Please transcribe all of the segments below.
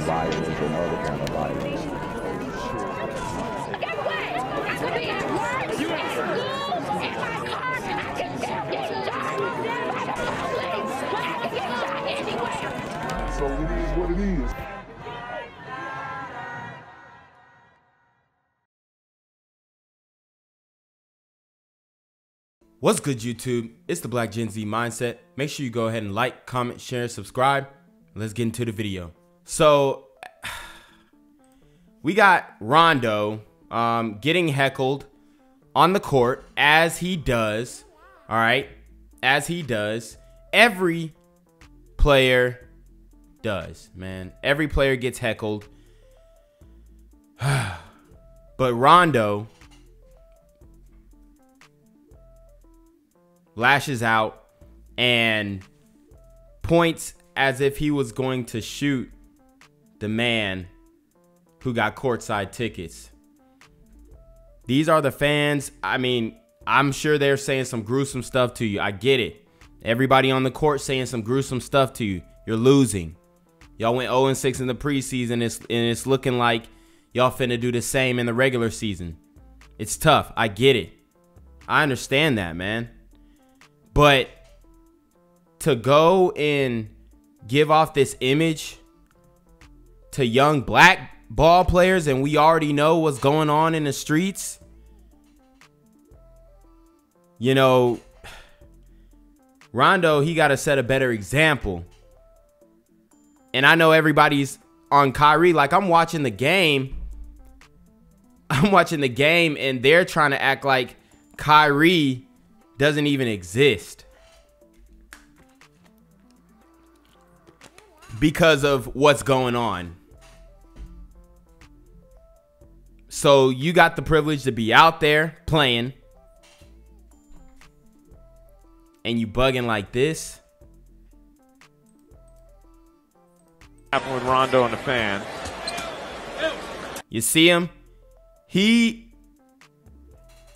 violence and other kind of violence. Guess what? I could be at work, at school, in my car, I can still get shot by the police, but I can get shot anywhere. So it is what it is. What's good, YouTube? It's the Black Gen Z Mindset. Make sure you go ahead and like, comment, share, subscribe. Let's get into the video. So we got Rondo getting heckled on the court, as he does. All right, as he does. Every player does, man. Every player gets heckled. But Rondo lashes out and points as if he was going to shoot the man who got courtside tickets. These are the fans. I mean, I'm sure they're saying some gruesome stuff to you. I get it. Everybody on the court saying some gruesome stuff to you. You're losing. Y'all went 0-6 in the preseason, and it's looking like y'all finna do the same in the regular season. It's tough. I get it. I understand that, man. But to go and give off this image to young black ball players, and we already know what's going on in the streets, you know, Rondo, he got to set a better example. And I know everybody's on Kyrie. Like, I'm watching the game. And they're trying to act like Kyrie doesn't even exist because of what's going on. So you got the privilege to be out there playing, and you bugging like this. Happened with Rondo and the fan. You see him? He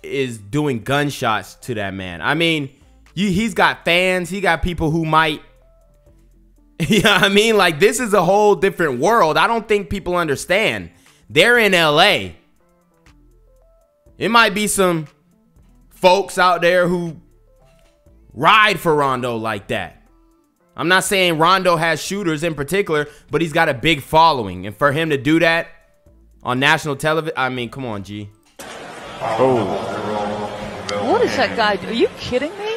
is doing gunshots to that man. I mean, he's got fans. He got people who might, you know what I mean? Like, this is a whole different world. I don't think people understand. They're in LA. It might be some folks out there who ride for Rondo like that. I'm not saying Rondo has shooters in particular, but he's got a big following. And for him to do that on national television, I mean, come on, G. Oh. What is that guy? Are you kidding me?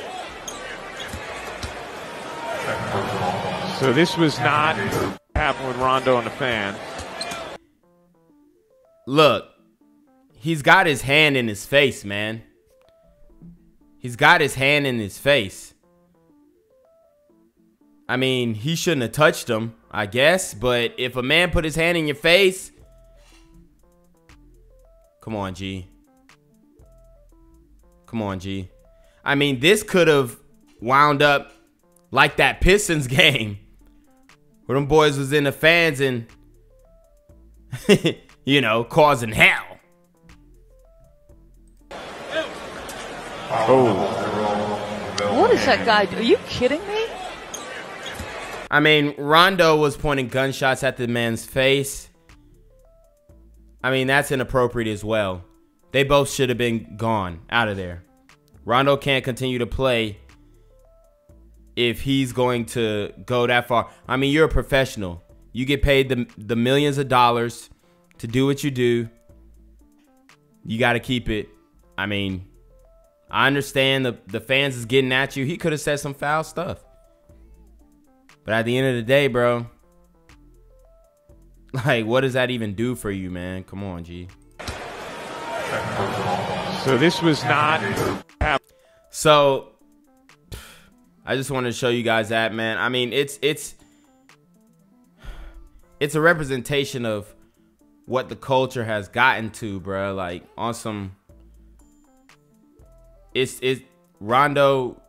So this was not happened with Rondo and the fan. Look, he's got his hand in his face, man. He's got his hand in his face. I mean, he shouldn't have touched him, I guess. But if a man put his hand in your face, come on, G. Come on, G. I mean, this could have wound up like that Pistons game where them boys was in the fans and, you know, causing hell. Oh. What is that guy? Are you kidding me? I mean, Rondo was pointing gunshots at the man's face. I mean, that's inappropriate as well. They both should have been gone out of there. Rondo can't continue to play if he's going to go that far. I mean, you're a professional. You get paid the millions of dollars to do what you do. You got to keep it. I mean, I understand the fans is getting at you. He could have said some foul stuff. But at the end of the day, bro, like, what does that even do for you, man? Come on, G. So this was not. So I just wanted to show you guys that, man. I mean, it's a representation of what the culture has gotten to, bro. Like, on some, it's Rondo.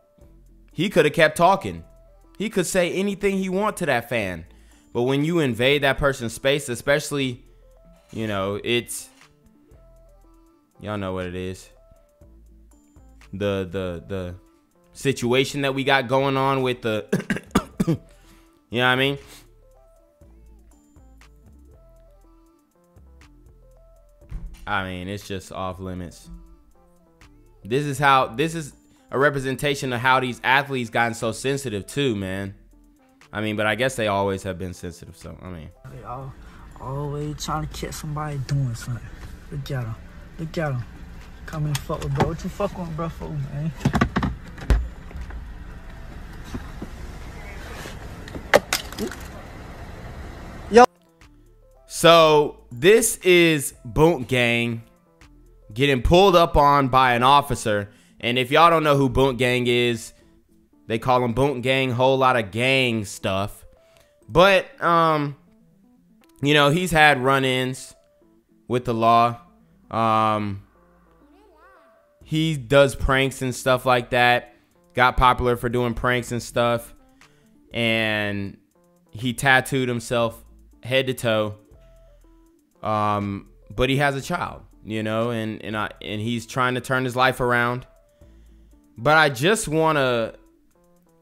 He could have kept talking. He could say anything he want to that fan. But when you invade that person's space, especially, you know, it's, y'all know what it is. The situation that we got going on with the, you know what I mean? I mean, it's just off limits. This is a representation of how these athletes gotten so sensitive too, man. I mean, but I guess they always have been sensitive, so I mean. They always trying to catch somebody doing something. Look at him. Look at him. Come and fuck with bro. What you fuck with bro for, man? Yo. So this is Boont Gang getting pulled up on by an officer. And if y'all don't know who Boont Gang is, they call them Boont Gang, whole lot of gang stuff. But, you know, he's had run-ins with the law. He does pranks and stuff like that. Got popular for doing pranks and stuff. And he tattooed himself head to toe. But he has a child, you know, and he's trying to turn his life around. But I just want to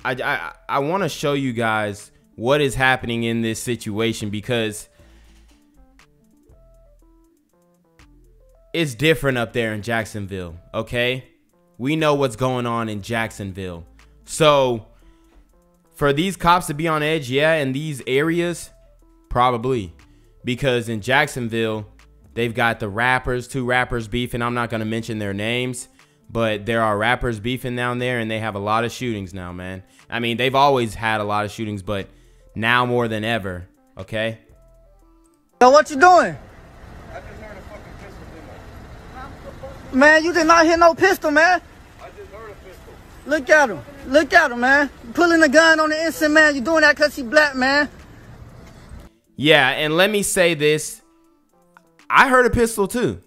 I want to show you guys what is happening in this situation, because it's different up there in Jacksonville, okay? We know what's going on in Jacksonville. So for these cops to be on edge, yeah, in these areas, probably. Because in Jacksonville, they've got the rappers, 2 rappers beefing. I'm not going to mention their names, but there are rappers beefing down there, and they have a lot of shootings now, man. I mean, they've always had a lot of shootings, but now more than ever, okay? Yo, what you doing? I just heard a fucking pistol. Man, you did not hit no pistol, man. I just heard a pistol. Look at him. Look at him, man. Pulling a gun on the instant, man. You doing that because he black, man. Yeah, and let me say this. I heard a pistol too.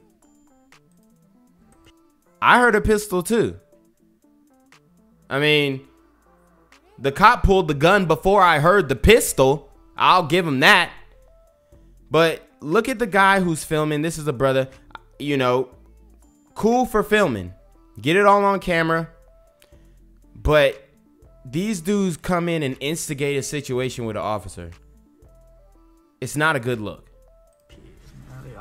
I heard a pistol too. I mean, the cop pulled the gun before I heard the pistol. I'll give him that. But look at the guy who's filming. This is a brother, you know, cool for filming. Get it all on camera. But these dudes come in and instigate a situation with an officer. It's not a good look. They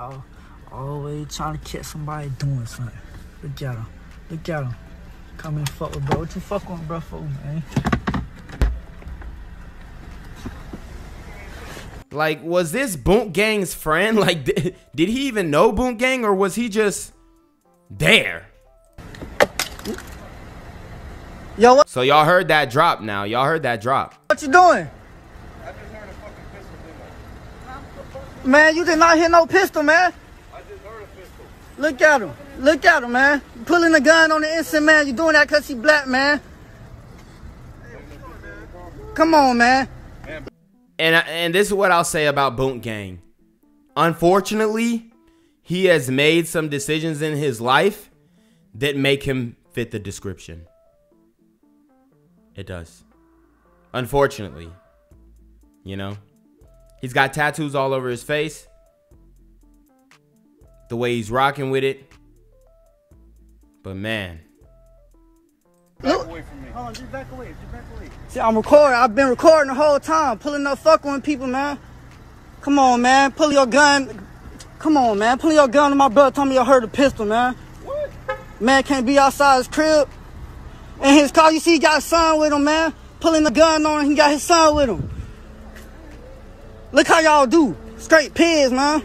always trying to catch somebody doing something. Look at him. Look at him. Come and fuck with bro. What you fuck with bro for, man? Like, was this Boont Gang's friend? Like, did he even know Boont Gang, or was he just there? Yo, what? So y'all heard that drop now. Y'all heard that drop. What you doing? I just heard a fucking pistol. Man, you did not hit no pistol, man. I just heard a pistol. Look at him. Look at him, man. Pulling a gun on the instant, man. You doing that because he black, man. Come on, man. And this is what I'll say about Boont Gang. Unfortunately, he has made some decisions in his life that make him fit the description. It does. Unfortunately. You know? He's got tattoos all over his face. The way he's rocking with it. But man. Back away from me. Hold on, just back away. Just back away. See, I'm recording. I've been recording the whole time. Pulling up fucking with people, man. Come on, man. Pull your gun. Come on, man. Pull your gun on my brother. Told me you heard a pistol, man. What? Man can't be outside his crib. In his car, you see he got his son with him, man. Pulling the gun on him, he got his son with him. Look how y'all do. Straight pigs, man.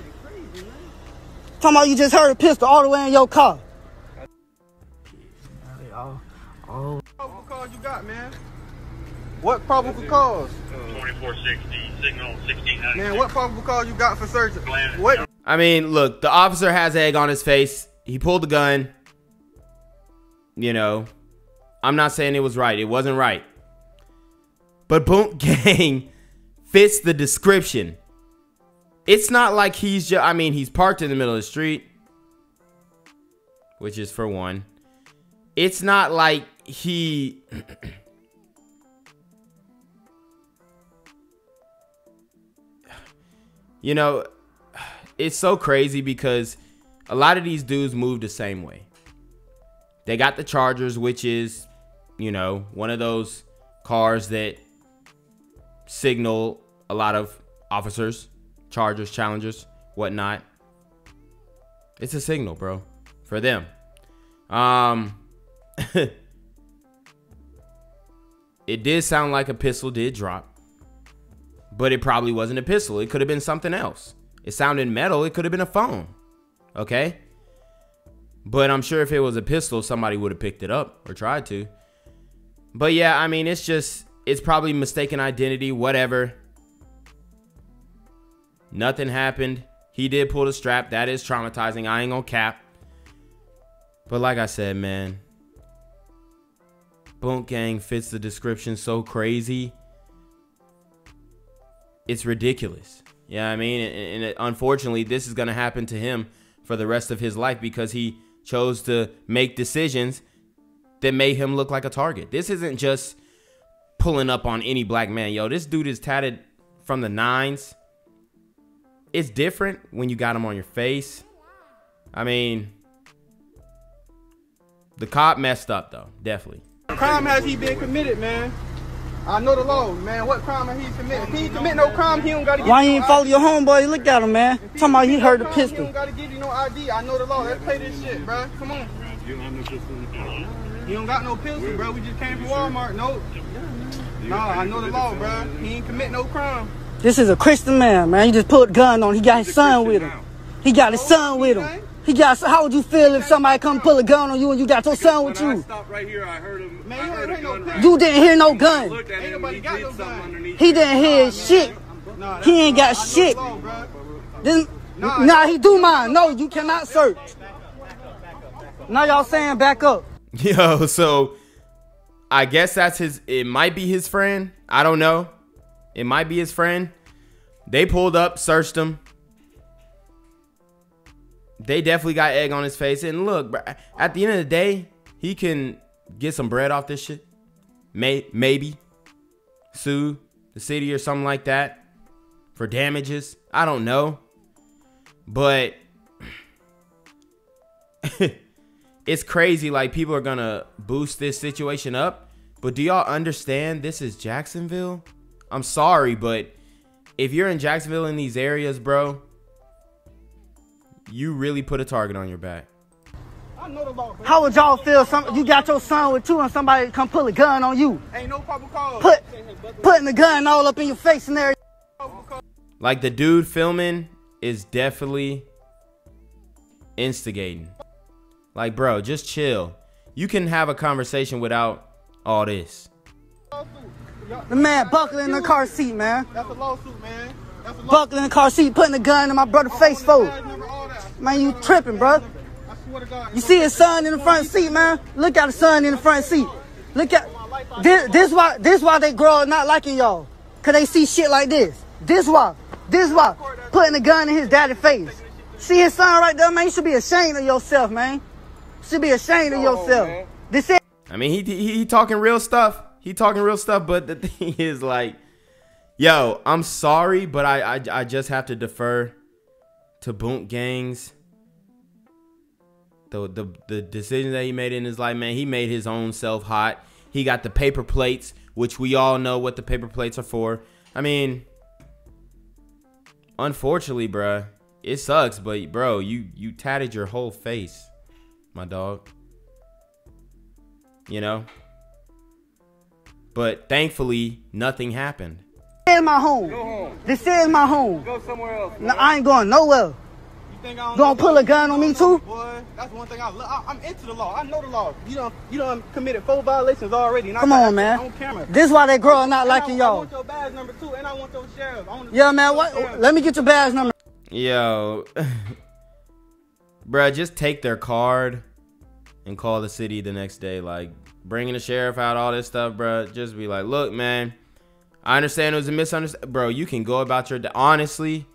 Talking about you just heard a pistol all the way in your car. What probable cause you got, man? What probable cause? 2460, signal 1690. Man, what probable cause you got for searching? What? I mean, look, the officer has egg on his face. He pulled the gun. You know, I'm not saying it was right. It wasn't right. But Boont Gang fits the description. It's not like he's just, I mean, he's parked in the middle of the street, which is for one. It's not like he you know, it's so crazy because a lot of these dudes move the same way. They got the Chargers, which is, you know, one of those cars that signal a lot of officers, Chargers, Challengers, whatnot. It's a signal, bro, for them. It did sound like a pistol did drop, but it probably wasn't a pistol. It could have been something else. It sounded metal. It could have been a phone. Okay. But I'm sure if it was a pistol, somebody would have picked it up or tried to. But yeah, I mean, it's probably mistaken identity, whatever. Nothing happened. He did pull the strap. That is traumatizing. I ain't gonna cap. But like I said, man, Boonk Gang fits the description so crazy. It's ridiculous. Yeah, I mean, and unfortunately, this is gonna happen to him for the rest of his life because he chose to make decisions that made him look like a target. This isn't just pulling up on any black man. Yo, this dude is tatted from the 9s. It's different when you got him on your face. I mean, the cop messed up, though. Definitely. What crime has he been committed, man? I know the law, man. What crime has he committed? If he ain't commit no crime, he don't got to get Why you ain't follow your homeboy? Look at him, man. Talking about he heard the pistol. He don't got to give you no ID. I know the law. Let's play this shit, bro. Come on. You don't got no pistol, bro. We just came from Walmart. Nope. Nah, I know the law, bro. He ain't commit no crime. This is a Christian man, man. He just put a gun on. He got his son with him. He got his son with him. He got. How would you feel if somebody come pull a gun on you and you got your son with you? Right here, I heard him. Man, you ain't hear no gun. You didn't hear no gun. Ain't nobody got no gun. He didn't hear shit. He ain't got shit. Nah, he do mine. No, you cannot search. Now y'all saying back up. Yo, so I guess that's his. It might be his friend. I don't know. It might be his friend. They pulled up, searched him. They definitely got egg on his face. And look, bro, at the end of the day, he can get some bread off this shit. Maybe sue the city or something like that for damages. I don't know. But it's crazy. Like, people are going to boost this situation up. But do y'all understand this is Jacksonville? I'm sorry, but if you're in Jacksonville in these areas, bro, you really put a target on your back. How would y'all feel? You got your son with you and somebody come pull a gun on you? Ain't no probable cause. Putting the gun all up in your face and everything. Like, the dude filming is definitely instigating. Like, bro, just chill. You can have a conversation without all this. The man buckling in the car seat, man. That's a lawsuit, man. That's a lawsuit. Buckling in the car seat, putting the gun in my brother's face for. Man, you tripping, bro. You see his son in the front seat, man? Look at the son in the front seat. Look at this why they grow up not liking y'all. Cause they see shit like this. This why. Putting the gun in his daddy's face. See his son right there, man? You should be ashamed of yourself, man. You should be ashamed of yourself. This is. I mean, he talking real stuff. He talking real stuff, but the thing is, like, yo, I'm sorry, but I just have to defer to Boonk Gang's the decision that he made in his life, man. He made his own self hot. He got the paper plates, which we all know what the paper plates are for. I mean, unfortunately, bruh, it sucks, but bro, you tatted your whole face, my dog. You know? But thankfully, nothing happened. This is my home. Go home. This is my home. Go somewhere else. No, I ain't going nowhere. You think I don't Gonna pull a gun on me too? Boy, that's one thing I'm into the law. I know the law. You done committed 4 violations already. Come on, man. On camera. This is why they grow up not liking I y'all. want your badge number 2, and I want your sheriff. Yeah, man. What? Let me get your badge number. Yo, bruh, just take their card and call the city the next day. Like, bringing the sheriff out, all this stuff, bruh. Just be like, look, man, I understand it was a misunderstanding. Bro, you can go about your day. Honestly,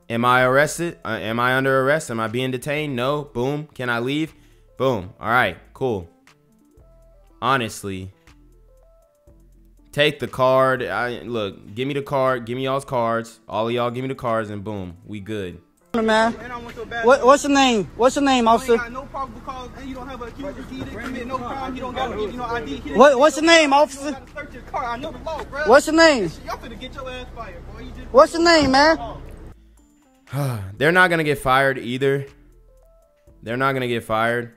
am I arrested? Am I under arrest? Am I being detained? No. Boom. Can I leave? Boom. All right, cool. Honestly, take the card. Look, give me the card. Give me y'all's cards. All of y'all give me the cards, and boom, we good. Man, what's your name? What's your name, officer? You ain't got no probable cause, and you don't have an accuser. He didn't commit no crime. You don't got to give you no ID. What's your name, officer? You gotta search your car. I know the law, bro. What's your name? Y'all finna get your ass fired, boy. What's your name, man? They're not gonna get fired either. They're not gonna get fired.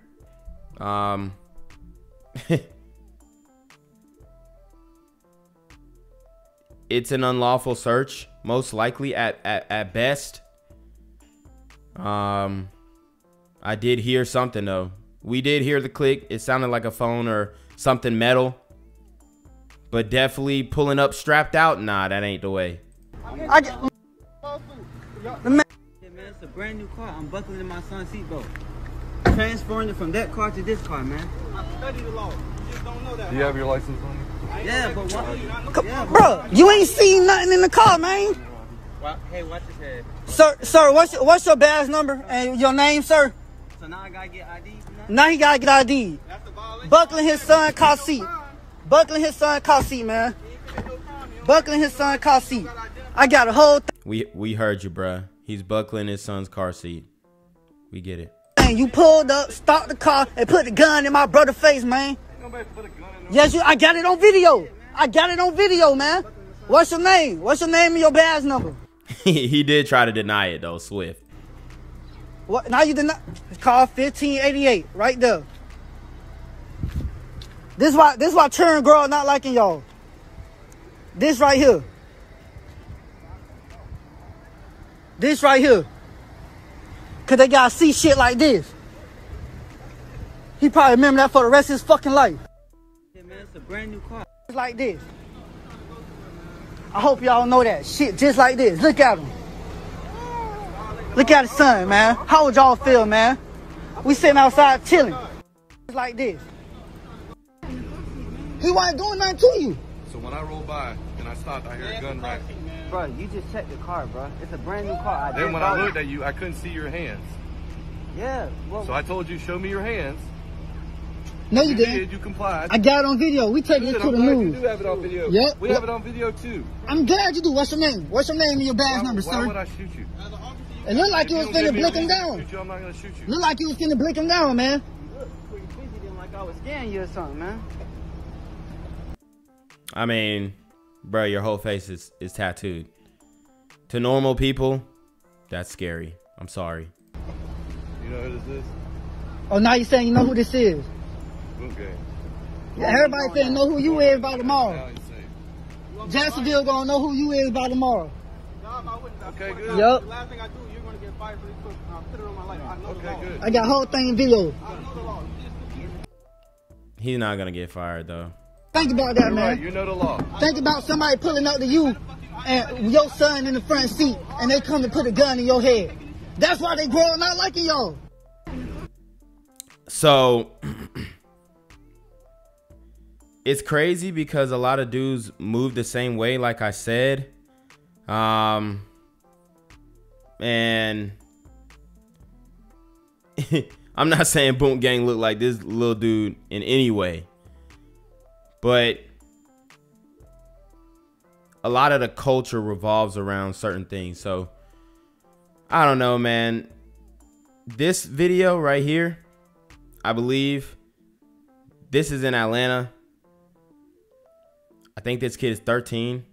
It's an unlawful search, most likely at best. I did hear something though. We did hear the click. It sounded like a phone or something metal. But definitely pulling up strapped out. Nah, that ain't the way. Man, it's a brand new car. I'm buckling in my son's seatbelt. Transferring it from that car to this car, man. I study the law. You just don't know that. Do you have your license on you? Yeah, but what? Yeah, bro, you ain't seen nothing in the car, man. Hey, watch your head. Sir, what's your badge number and your name, sir? So now I gotta get ID? Now he gotta get ID. Buckling his son car seat. Buckling his son car seat, man. Buckling his son car seat. I got a whole thing. We heard you, bruh. He's buckling his son's car seat. We get it. You pulled up, stopped the car, and put the gun in my brother's face, man. Yes, I got it on video. I got it on video, man. What's your name? What's your name and your badge number? He did try to deny it though, Swift. What? Now you deny? Call 1588 right there. This why children grow up not liking y'all. This right here. This right here. Cause they gotta see shit like this. He probably remember that for the rest of his fucking life. Yeah, man, it's a brand new car. Just like this. I hope y'all know that shit just like this. Look at him. Look at his son, man. How would y'all feel, man? We sitting outside chilling. Just like this. He wasn't doing nothing to you. So when I rolled by and I stopped, I heard a gun right. Bro, you just checked the car, bro. It's a brand new car. Then when I looked at you, I couldn't see your hands. Yeah. Well, so I told you, show me your hands. No, you didn't. You complied. I got it on video. We taking it to the news. You do have it on video. Yep. We have it on video too. I'm glad you do. What's your name? What's your name and your badge number, sir? Why would I shoot you? It looked like you was finna blick him down. I'm not gonna shoot you. Looked like you was finna blick him down, man. You look pretty busy, then, like I was scaring you or something, man. I mean, bro, your whole face is tattooed. To normal people, that's scary. I'm sorry. You know who this is? Oh, now you saying you know who this is? Okay. Yeah, everybody finna know who you is by tomorrow. Jacksonville gonna know who you is by tomorrow. Okay, good. Yep. The last thing I do, you're gonna get fired for this quick. I'll put it on my life. I know the law. Good. I got whole thing in video. I know the law. He's not gonna get fired though. Think about that, man. Right, you know the law. Think about somebody pulling up to you and your son in the front seat and they come to put a gun in your head. That's why they grow up not liking y'all. So it's crazy because a lot of dudes move the same way, like I said. And I'm not saying Boom Gang look like this little dude in any way, but a lot of the culture revolves around certain things. So I don't know, man. This video right here, I believe this is in Atlanta. I think this kid is 13.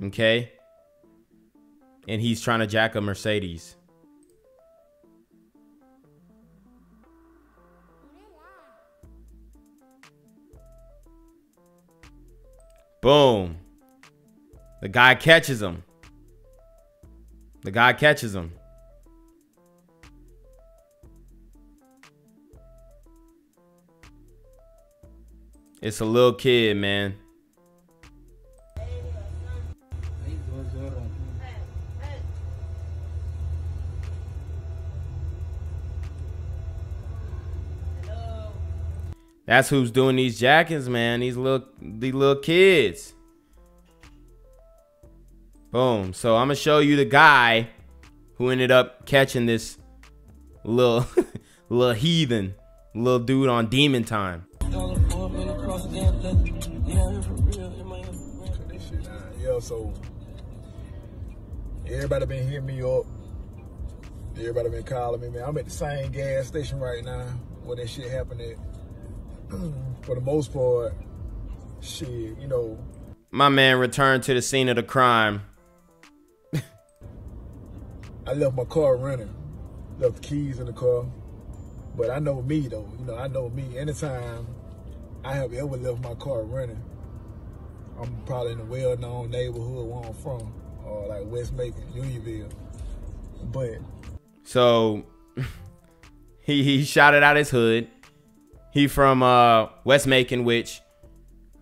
Okay. And he's trying to jack a Mercedes. Boom. The guy catches him. The guy catches him. It's a little kid, man. That's who's doing these jackets, man. These little kids. Boom. So I'm gonna show you the guy who ended up catching this little heathen, little dude on demon time. Yeah, so everybody been hitting me up. Everybody been calling me, man. I'm at the same gas station right now where that shit happened at. For the most part, shit, you know. My man returned to the scene of the crime. I left my car running. left the keys in the car. But I know me though, you know, I know me. Anytime I have ever left my car running, I'm probably in a well-known neighborhood where I'm from, or like West Macon, Unionville. But so he shot it out his hood. He from West Macon, which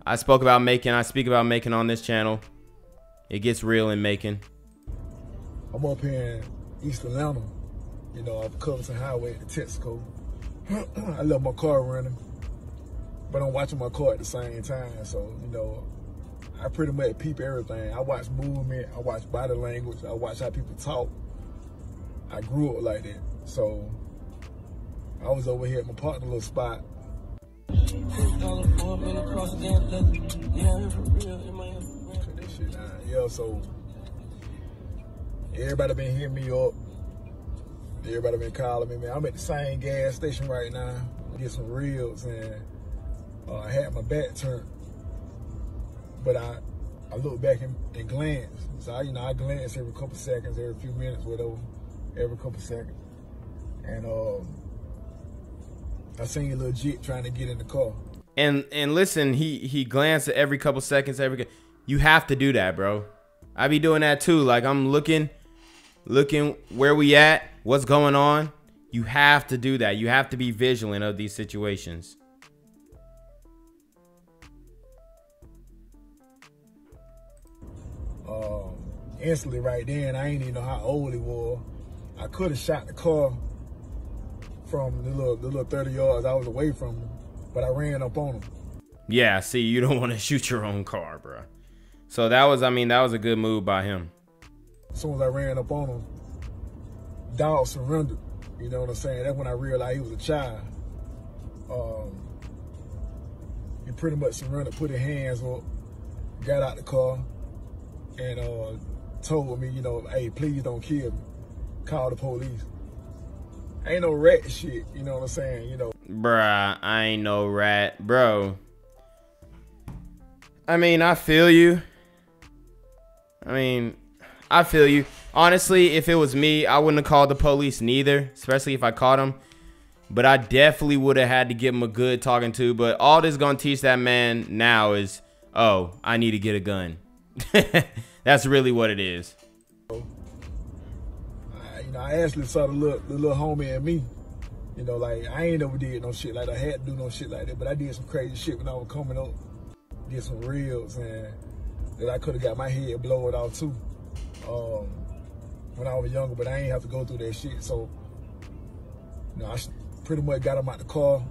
I speak about Macon on this channel. It gets real in Macon. I'm up here in East Atlanta, you know, off Covington Highway at the Texaco. I left my car running, but I'm watching my car at the same time. So, you know, I pretty much peep everything. I watch movement, I watch body language, I watch how people talk. I grew up like that. So I was over here at my partner little spot. Cut that shit down. Yeah, so everybody been hitting me up. Everybody been calling me, man. I'm at the same gas station right now. Get some ribs, and I had my back turned. But I look back and glance. So you know, I glance every couple seconds, every few minutes, whatever, every couple seconds. And I seen a little jit trying to get in the car. And listen, he glanced at every couple seconds, you have to do that, bro. I be doing that too. Like I'm looking where we at, what's going on. You have to do that. You have to be vigilant of these situations. Instantly right then, I ain't even know how old he was. I could have shot the car from the little 30 yards I was away from him, but I ran up on him. Yeah, see, you don't want to shoot your own car, bro. So that was a good move by him. As soon as I ran up on him, dog surrendered. You know what I'm saying? That's when I realized he was a child. He pretty much surrendered, put his hands up, got out the car, and told me, you know, hey, please don't kill me. Call the police. Ain't no rat shit, you know what I'm saying? You know. Bruh, I ain't no rat, bro. I mean, I feel you. Honestly, if it was me, I wouldn't have called the police neither, especially if I caught him. But I definitely would have had to give him a good talking to. But all this gonna teach that man now is, oh, I need to get a gun. That's really what it is. You know, I actually saw the little homie in me. You know, like, I ain't never did no shit like that. I had to do no shit like that. But I did some crazy shit when I was coming up. Did some reels, and that I could have got my head blown off too. When I was younger, but I ain't have to go through that shit. So, you know, I pretty much got him out the car,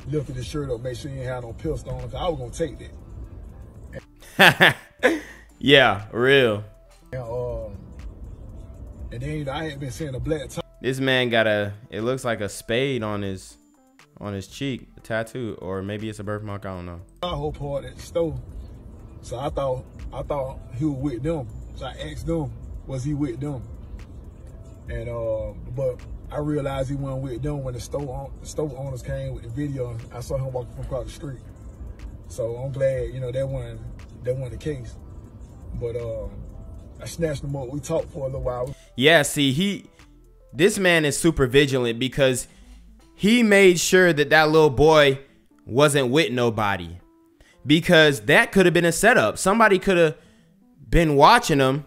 lifted his shirt up, make sure he ain't had no pistol on him, cause I was gonna take that. Yeah, real. And then, you know, I ain't been seeing a black top. This man got it looks like a spade on his cheek, a tattoo, or maybe it's a birthmark, I don't know. My whole part at the store. So I thought he was with them. So I asked them, was he with them? And but I realized he wasn't with them when the store owners came with the video. I saw him walking from across the street. So I'm glad, you know, that wasn't the case. But I snatched him up. We talked for a little while. Yeah, see, this man is super vigilant because he made sure that little boy wasn't with nobody, because that could have been a setup. Somebody could have been watching him,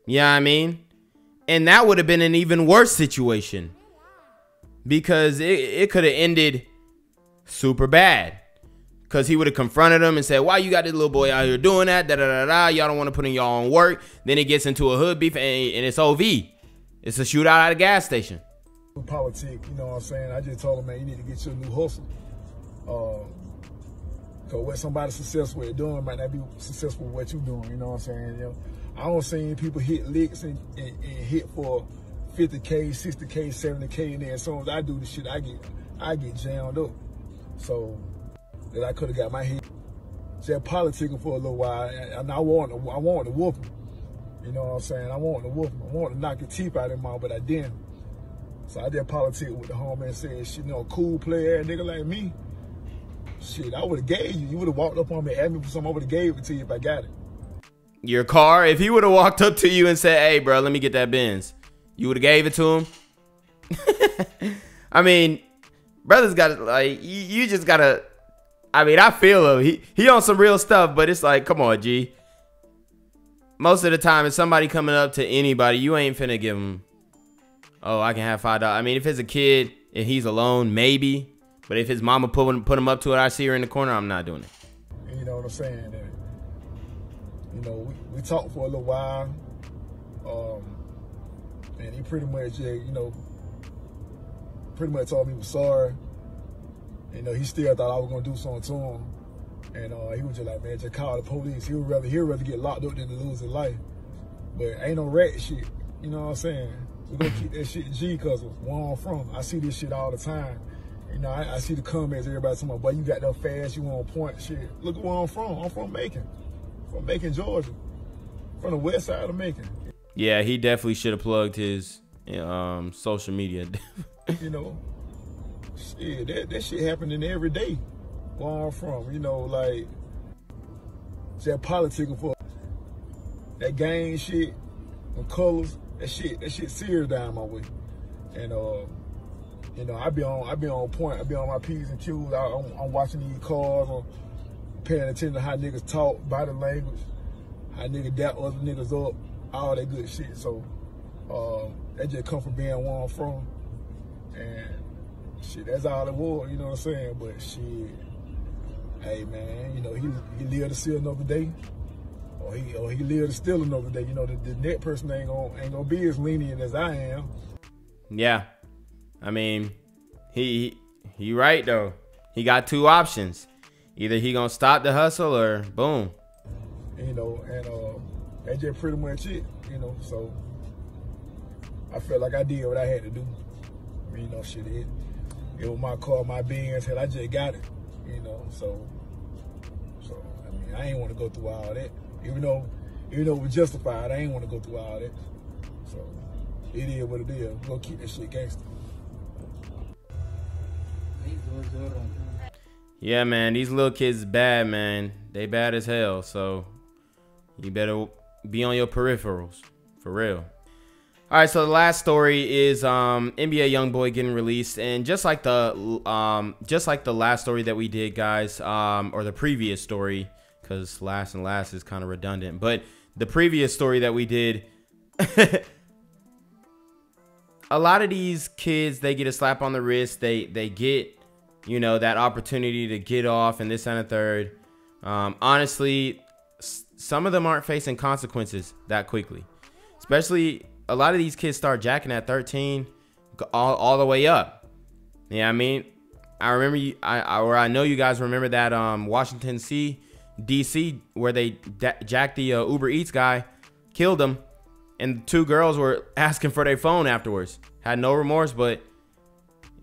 you know what I mean? And that would have been an even worse situation, because it could have ended super bad, because he would have confronted him and said, why you got this little boy out here doing that? Y'all don't want to put in your own work. Then it gets into a hood beef, and it's OV. It's a shootout at a gas station. Politics, you know what I'm saying? I just told him, man, you need to get you a new hustle. Cause what somebody successful at doing might not be successful with what you doing, you know what I'm saying? You know, I don't see people hit licks and hit for 50K, 60K, 70K, and then as soon as I do the shit, I get jammed up. So that I could have got my head just politicking for a little while, and I wanted to whoop him. You know what I'm saying? I wanted to whoop him. I wanted to knock the teeth out of him, but I didn't. So I did politic with the homie and said, shit, you know, cool player, nigga like me. Shit, I would have gave you. You would have walked up on me, asked me for something, I would have gave it to you if I got it. Your car, if he would have walked up to you and said, hey, bro, let me get that Benz, you would have gave it to him? I mean, brothers got to, like, you just got to, I mean, I feel him. He on some real stuff, but it's like, come on, G. Most of the time, if somebody coming up to anybody, you ain't finna give him, oh, I can have $5. I mean, if it's a kid and he's alone, maybe. But if his mama put him up to it, I see her in the corner, I'm not doing it. You know what I'm saying? And, you know, we talked for a little while. And he pretty much, you know, pretty much told me he was sorry. You know, he still thought I was gonna do something to him. And he was just like, man, just call the police. He'd rather get locked up than to lose his life. But ain't no rat shit. You know what I'm saying? We're gonna keep that shit G, cause where I'm from, I see this shit all the time. You know, I see the comments, everybody talking about, boy, you got that fast, you on point, shit. Look at where I'm from. I'm from Macon. From Macon, Georgia. From the west side of Macon. Yeah, he definitely should have plugged his social media. You know, shit, that shit happening every day where I'm from. You know, like, that politicking for that gang shit, and colors, that shit serious down my way. And you know, I be on point. I be on my P's and Q's. I'm watching these cars. I'm paying attention to how niggas talk, body language, how niggas dap other niggas up, all that good shit. So that just come from being where I'm from. And shit, that's all it was, you know what I'm saying? But shit, hey man, you know, he lived to see another day. Or he lived to steal another day. You know, the net person ain't gonna be as lenient as I am. Yeah. I mean, he right though. He got two options. Either he gonna stop the hustle or boom. You know, and that's just pretty much it. You know, so I felt like I did what I had to do. You know, shit, it was my car, my Benz, hell, I just got it. You know, so I mean, I ain't want to go through all that. Even though it was justified, I ain't want to go through all that. So it is what it is. We're gonna keep that shit gangster. Yeah, man, these little kids is bad, man. They bad as hell, so you better be on your peripherals, for real. All right, so the last story is NBA YoungBoy getting released, and just like the last story that we did, guys, or the previous story, because last is kind of redundant, but the previous story that we did, a lot of these kids, they get a slap on the wrist, they get, you know, that opportunity to get off and this and a third. Honestly, some of them aren't facing consequences that quickly, especially. A lot of these kids start jacking at 13 all the way up. Yeah, I mean, I remember I know you guys remember that Washington DC where they jacked the Uber Eats guy, killed him, and two girls were asking for their phone afterwards. Had no remorse, but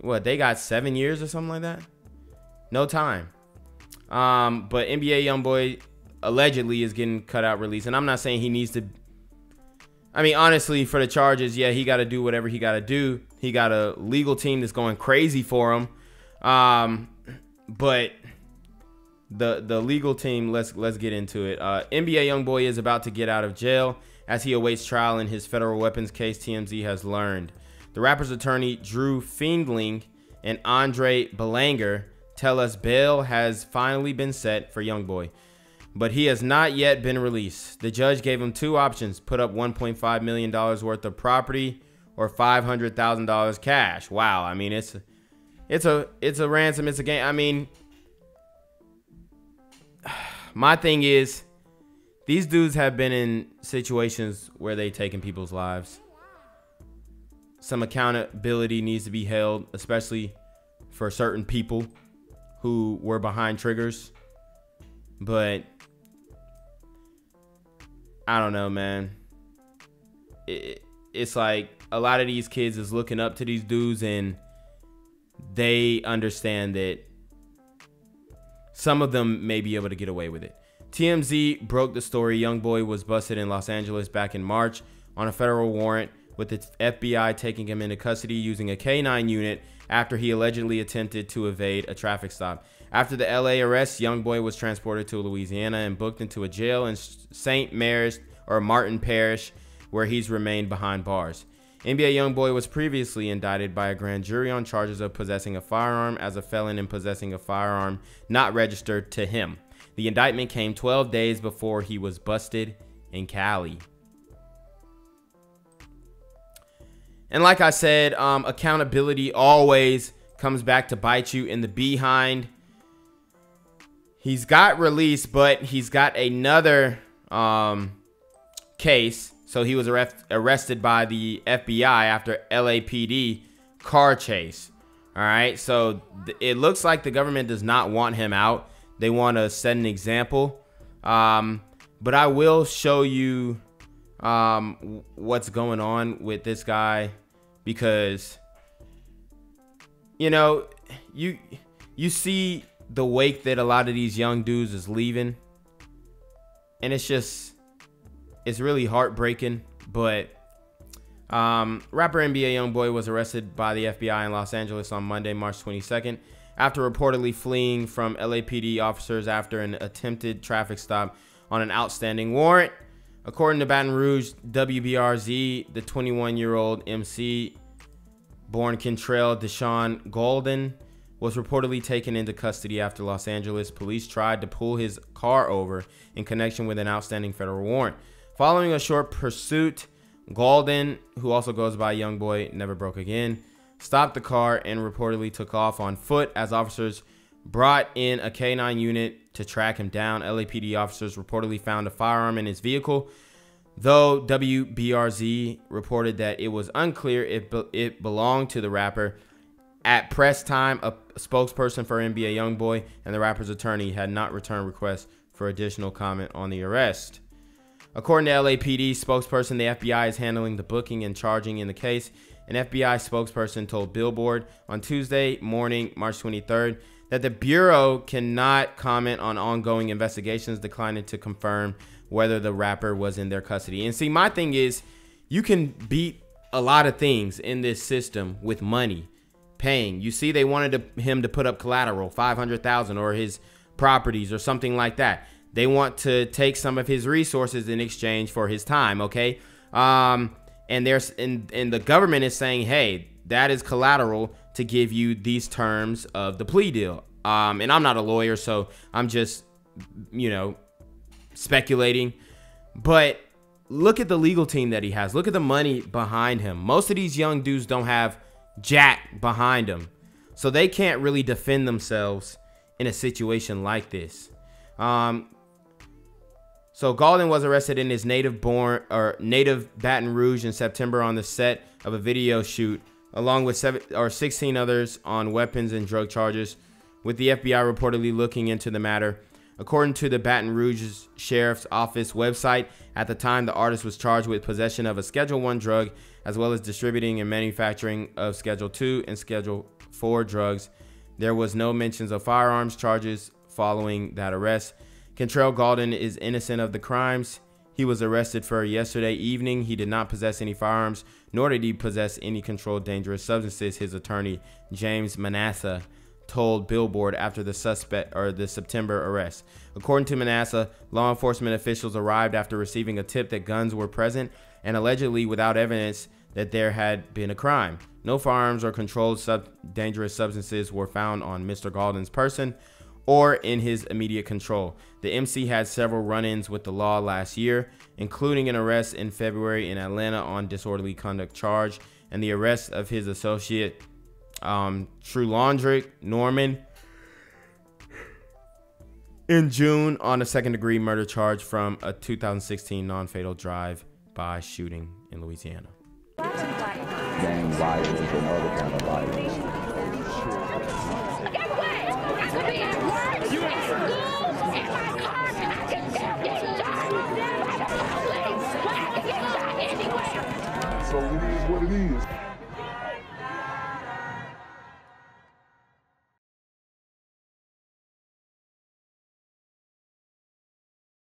what, they got 7 years or something like that? No time. But NBA YoungBoy allegedly is getting cut out release, and I'm not saying he needs to. I mean, honestly, for the charges, yeah, he got to do whatever he got to do. He got a legal team that's going crazy for him. But the legal team, let's get into it. NBA YoungBoy is about to get out of jail as he awaits trial in his federal weapons case, TMZ has learned. The rapper's attorney, Drew Findling, and Andre Belanger tell us bail has finally been set for YoungBoy, but he has not yet been released. The judge gave him two options: put up $1.5 million worth of property or $500,000 cash. Wow. I mean, it's a ransom. It's a game. I mean, my thing is, these dudes have been in situations where they've taken people's lives. Some accountability needs to be held, especially for certain people who were behind triggers. But I don't know, man. It's like a lot of these kids is looking up to these dudes, and they understand that some of them may be able to get away with it. TMZ broke the story. YoungBoy was busted in Los Angeles back in March on a federal warrant, with the FBI taking him into custody using a K-9 unit after he allegedly attempted to evade a traffic stop. After the LA arrest, YoungBoy was transported to Louisiana and booked into a jail in St. Mary's or Martin Parish, where he's remained behind bars. NBA YoungBoy was previously indicted by a grand jury on charges of possessing a firearm as a felon and possessing a firearm not registered to him. The indictment came 12 days before he was busted in Cali. And like I said, accountability always comes back to bite you in the behind. He's got released, but he's got another case. So he was arrested by the FBI after LAPD car chase. All right. So it looks like the government does not want him out. They want to set an example. But I will show you what's going on with this guy, because, you know, you see the wake that a lot of these young dudes is leaving, and it's really heartbreaking. But rapper NBA YoungBoy was arrested by the FBI in Los Angeles on Monday, March 22nd, after reportedly fleeing from LAPD officers after an attempted traffic stop on an outstanding warrant. According to Baton Rouge WBRZ, the 21-year-old MC, born Kentrell Deshaun Golden, was reportedly taken into custody after Los Angeles police tried to pull his car over in connection with an outstanding federal warrant. Following a short pursuit, Golden, who also goes by YoungBoy Never Broke Again, stopped the car and reportedly took off on foot as officers brought in a K-9 unit to track him down. LAPD officers reportedly found a firearm in his vehicle, though WBRZ reported that it was unclear if it belonged to the rapper. At press time, a spokesperson for NBA YoungBoy and the rapper's attorney had not returned requests for additional comment on the arrest. According to LAPD spokesperson, the FBI is handling the booking and charging in the case. An FBI spokesperson told Billboard on Tuesday morning, March 23rd, that the Bureau cannot comment on ongoing investigations, declining to confirm whether the rapper was in their custody. And see, my thing is, you can beat a lot of things in this system with money, paying. You see, they wanted him to put up collateral, $500,000, or his properties or something like that. They want to take some of his resources in exchange for his time, okay? And the government is saying, hey, that is collateral to give you these terms of the plea deal. And I'm not a lawyer, so I'm just, you know, speculating. But look at the legal team that he has. Look at the money behind him. Most of these young dudes don't have jack behind them, so they can't really defend themselves in a situation like this. So Golden was arrested in his native Baton Rouge in September on the set of a video shoot, along with 16 others on weapons and drug charges, with the FBI reportedly looking into the matter. According to the Baton Rouge Sheriff's Office website, at the time, the artist was charged with possession of a Schedule I drug, as well as distributing and manufacturing of Schedule II and Schedule IV drugs. There was no mentions of firearms charges following that arrest. Kentrell Golden is innocent of the crimes he was arrested for yesterday evening. He did not possess any firearms, nor did he possess any controlled dangerous substances, his attorney, James Manasseh, told Billboard after the September arrest. According to Manasseh, law enforcement officials arrived after receiving a tip that guns were present and allegedly without evidence that there had been a crime. No firearms or controlled dangerous substances were found on Mr. Golden's person or in his immediate control. The MC had several run-ins with the law last year, including an arrest in February in Atlanta on disorderly conduct charge, and the arrest of his associate Trulondrick Norman in June on a second-degree murder charge from a 2016 non-fatal drive-by shooting in Louisiana. Gang violence and other kind of violence. Get away! I could be at work, at school, in my car, I can still get shot by the police. I can get shot anywhere. So it is what it is.